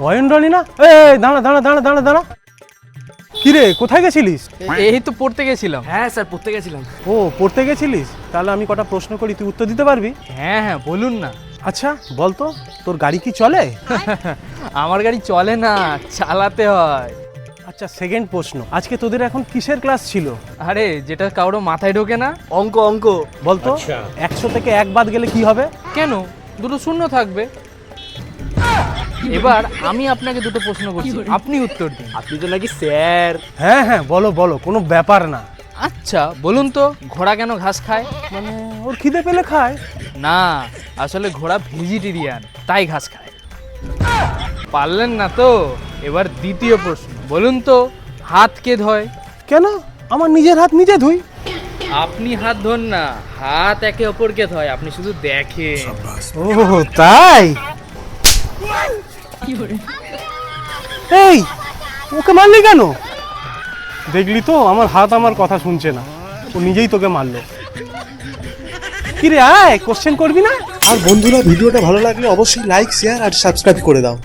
অয়নরণী না? দাঁড়া দাঁড়া দাঁড়া দাঁড়া দাঁড়া, কিরে কোথায় গেছিলিস? এই তো পড়তে গেছিলাম। হ্যাঁ স্যার, পড়তে গেছিলাম। ও পড়তে গেছিলিস? তাহলে আমি কটা প্রশ্ন করি, তুই উত্তর দিতে পারবি? হ্যাঁ হ্যাঁ, বলুন না। আচ্ছা বলতো, তোর গাড়ি কি চলে? আমার গাড়ি চলে না, চালাতে হয়। আচ্ছা সেকেন্ড প্রশ্ন, আজকে তোদের এখন কিসের ক্লাস ছিল? আরে যেটা কারো মাথায় ঢোকে না। অঙ্ক অঙ্ক। বলতো 100 থেকে 1 বাদ গেলে কি হবে? কেন? দুটো শূন্য থাকবে। এবার আমি আপনাকে দুটো প্রশ্ন করছি, আপনি উত্তর দিন। আপনি তো নাকি স্যার। হ্যাঁ হ্যাঁ বলো বলো, কোনো ব্যাপার না। আচ্ছা বলুন তো, ঘোড়া কেন ঘাস খায়? মানে ওর খিদে পেলে খায়। না, আসলে ঘোড়া ভেজিটেরিয়ান, তাই ঘাস খায়। পারলেন না তো? এবার দ্বিতীয় প্রশ্ন, বলুন তো, হাত কে ধয়? কেন? আমার নিজের হাত নিজে ধুই। আপনি হাত ধোন না, হাত একে অপরকে ধয়, আপনি শুধু দেখেন। ও তাই? এই ওকে মারলি কেন? দেখলি তো আমার হাত আমার কথা শুনছে না, ও নিজেই তোকে মারলো। কিরে আয়, কোশ্চেন করবি না? আর বন্ধুরা, ভিডিওটা ভালো লাগলে অবশ্যই লাইক, শেয়ার আর সাবস্ক্রাইব করে দাও।